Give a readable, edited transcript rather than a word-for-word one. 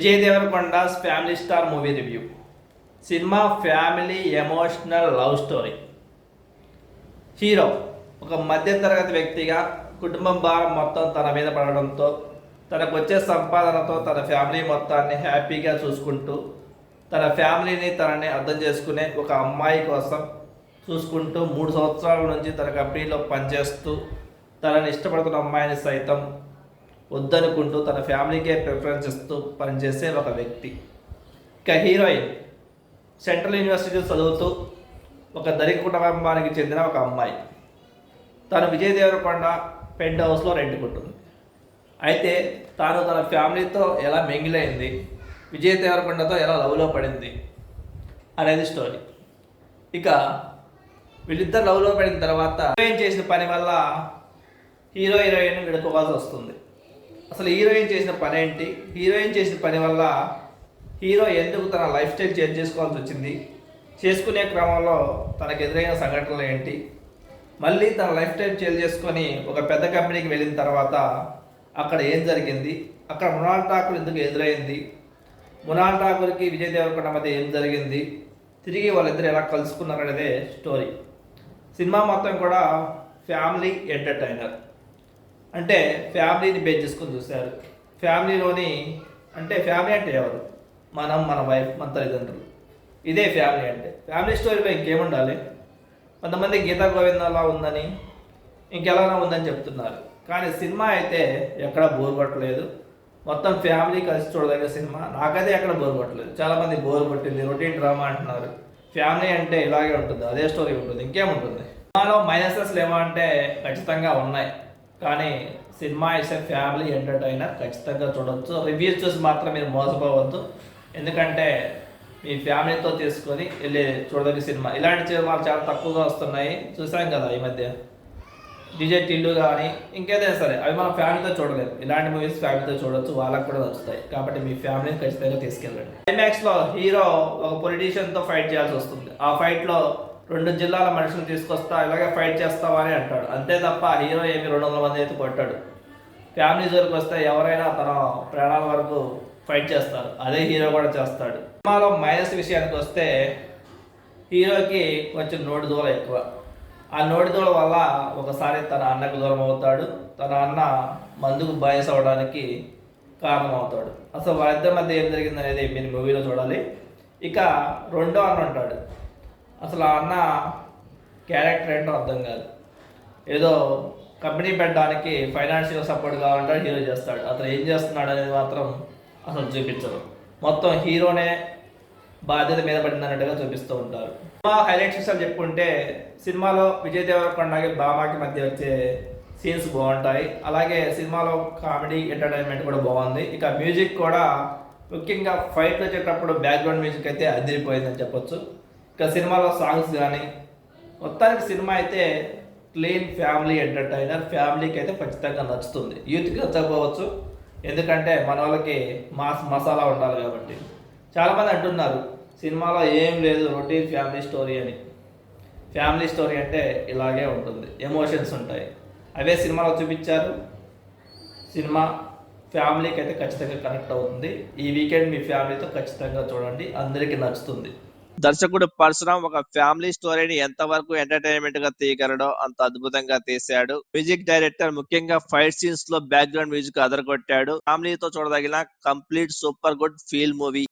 Vijay Deverakonda's family star movie review. సినిమా family emotional love story. Hero ఒక మధ్యతరగతి వ్యక్తిగా కుటుంబం భారం మొత్తం తన మీద పడడంతో, తనకు వచ్చే సంపాదనతో తన ఫ్యామిలీ మొత్తాన్ని హ్యాపీగా చూసుకుంటూ, తన ఫ్యామిలీని తనని అర్థం చేసుకునే ఒక అమ్మాయి కోసం చూసుకుంటూ 3 సంవత్సరాల నుంచి తన కంపెనీలో పనిచేస్తూ, తనని ఇష్టపడుతున్న అమ్మాయిని సైతం వద్దనుకుంటూ తన ఫ్యామిలీకే ప్రిఫరెన్స్ ఇస్తూ పనిచేసే ఒక వ్యక్తి. ఇక హీరోయిన్ సెంట్రల్ యూనివర్సిటీ చదువుతూ ఒక ధనిక కుటుంబానికి చెందిన ఒక అమ్మాయి. తను విజయ్ దేవరకొండ పెంట్ హౌస్లో రెంట్కుంటుంది. అయితే తాను తన ఫ్యామిలీతో ఎలా మింగిలైంది, విజయ్ దేవరకొండతో ఎలా లవ్లో పడింది అనేది స్టోరీ. ఇక వీళ్ళిద్దరు లవ్లో పడిన తర్వాత హీరోయిన్ చేసిన పని వల్ల హీరోయిన్ విడుకోవాల్సి వస్తుంది. అసలు హీరోయిన్ చేసిన పని ఏంటి, హీరోయిన్ చేసిన పని వల్ల హీరో ఎందుకు తన లైఫ్ స్టైల్ చేంజ్ చేసుకోవాల్సి వచ్చింది, చేసుకునే క్రమంలో తనకు ఎదురైన సంఘటనలు ఏంటి, మళ్ళీ తన లైఫ్ స్టైల్ చేంజ్ చేసుకొని ఒక పెద్ద కంపెనీకి వెళ్ళిన తర్వాత అక్కడ ఏం జరిగింది, అక్కడ మృణాల్ ఠాకూర్ ఎందుకు ఎదురైంది, మృణాల్ ఠాకూర్కి విజయ్ దేవరకొండ మధ్య ఏం జరిగింది, తిరిగి వాళ్ళిద్దరు ఎలా కలుసుకున్నారు అనేదే స్టోరీ. సినిమా మొత్తం కూడా ఫ్యామిలీ ఎంటర్టైనర్, అంటే ఫ్యామిలీని బేస్ చేసుకొని చూశారు. ఫ్యామిలీలోని అంటే ఫ్యామిలీ అంటే ఎవరు, మనం, మన వైఫ్, మన తల్లిదండ్రులు, ఇదే ఫ్యామిలీ అంటే. ఫ్యామిలీ స్టోరీలో ఇంకేముండాలి? కొంతమంది గీతా గోవిందంలా ఉందని, ఇంకెలానో ఉందని చెప్తున్నారు. కానీ సినిమా అయితే ఎక్కడ బోర్ కొట్టలేదు. మొత్తం ఫ్యామిలీ కలిసి చూడదగిన సినిమా. నాకైతే ఎక్కడ బోర్ కొట్టలేదు. చాలామంది బోర్ కొట్టింది, రొటీన్ డ్రామా అంటున్నారు. ఫ్యామిలీ అంటే ఇలాగే ఉంటుంది, అదే స్టోరీ ఉంటుంది, ఇంకేముంటుంది. సినిమాలో మైనసెస్ లేవా అంటే ఖచ్చితంగా ఉన్నాయి. కానీ సినిమా ఇస్ ఫ్యామిలీ ఎంటర్టైనర్, ఖచ్చితంగా చూడవచ్చు. రివ్యూస్ చూసి మాత్రం మీరు మోసపోవద్దు. ఎందుకంటే మీ ఫ్యామిలీతో తీసుకొని వెళ్ళి చూడదగ్గ సినిమా. ఇలాంటి సినిమాలు చాలా తక్కువగా వస్తున్నాయి, చూసాం కదా ఈ మధ్య. డీజే టిల్లు కానీ ఇంకేదైనా సరే అవి మనం ఫ్యామిలీతో చూడలేము. ఇలాంటి మూవీస్ ఫ్యామిలీతో చూడవచ్చు, వాళ్ళకు కూడా నచ్చుతాయి. కాబట్టి మీ ఫ్యామిలీని ఖచ్చితంగా తీసుకెళ్ళండి. క్లైమాక్స్లో హీరో ఒక పొలిటీషియన్తో ఫైట్ చేయాల్సి వస్తుంది. ఆ ఫైట్లో 2 జిల్లాల మనుషులు తీసుకొస్తా, ఇలాగే ఫైట్ చేస్తావా అని అంటాడు. అంతే తప్ప హీరో ఏమి 200 మంది అయితే కొట్టాడు. ఫ్యామిలీ జోలికి వస్తే ఎవరైనా తన ప్రాణాల వరకు ఫైట్ చేస్తారు. అదే హీరో కూడా చేస్తాడు. సినిమాలో మైనస్ విషయానికి వస్తే హీరోకి కొంచెం నోటి దూరం ఎక్కువ. ఆ నోటి దూరం వల్ల ఒకసారి తన అన్నకు దూరం అవుతాడు. తన అన్న మందుకు బానిస అవడానికి కారణం అవుతాడు. అసలు వాళ్ళిద్దరి మధ్య ఏం జరిగింది అనేది మీరు మూవీలో చూడాలి. ఇక రెండో అన్న ఉంటాడు. అసలు ఆ అన్న క్యారెక్టర్ ఏంటో అర్థం కాదు. ఏదో కంపెనీ పెట్టడానికి ఫైనాన్షియల్ సపోర్ట్ కావాలంటే హీరో చేస్తాడు. అతను ఏం చేస్తున్నాడు అనేది మాత్రం అసలు చూపించరు. మొత్తం హీరోనే బాధ్యత మీద పడిందన్నట్టుగా చూపిస్తూ ఉంటారు. సినిమా హైలైట్స్ విషయాలు చెప్పుకుంటే సినిమాలో విజయ్ దేవరకొండకి బామాకి మధ్య వచ్చే సీన్స్ బాగుంటాయి. అలాగే సినిమాలో కామెడీ ఎంటర్టైన్మెంట్ కూడా బాగుంది. ఇక మ్యూజిక్ కూడా, ముఖ్యంగా ఫైట్లు వచ్చేటప్పుడు బ్యాక్గ్రౌండ్ మ్యూజిక్ అయితే అదిరిపోయిందని చెప్పొచ్చు. ఇక సినిమాలో సాంగ్స్ కానీ, మొత్తానికి సినిమా అయితే క్లీన్ ఫ్యామిలీ ఎంటర్టైనర్. ఫ్యామిలీకి అయితే ఖచ్చితంగా నచ్చుతుంది. యూత్కి నచ్చకపోవచ్చు, ఎందుకంటే మన వాళ్ళకి మసాలా ఉండాలి కాబట్టి. చాలామంది అంటున్నారు సినిమాలో ఏం లేదు, రొటీన్ ఫ్యామిలీ స్టోరీ అని. ఫ్యామిలీ స్టోరీ అంటే ఇలాగే ఉంటుంది, ఎమోషన్స్ ఉంటాయి. అవే సినిమాలో చూపించారు. సినిమా ఫ్యామిలీకి అయితే ఖచ్చితంగా కనెక్ట్ అవుతుంది. ఈ వీకెండ్ మీ ఫ్యామిలీతో ఖచ్చితంగా చూడండి, అందరికీ నచ్చుతుంది. దర్శకుడు పరశురామ్ ఒక ఫ్యామిలీ స్టోరీని ఎంతవరకు ఎంటర్టైన్మెంట్ గా తీయగలడో అంత అద్భుతంగా తీశాడు. మ్యూజిక్ డైరెక్టర్ ముఖ్యంగా ఫైట్ సీన్స్ లో బ్యాక్గ్రౌండ్ మ్యూజిక్ అదరగొట్టాడు. ఫ్యామిలీతో చూడదగిన complete super good feel movie.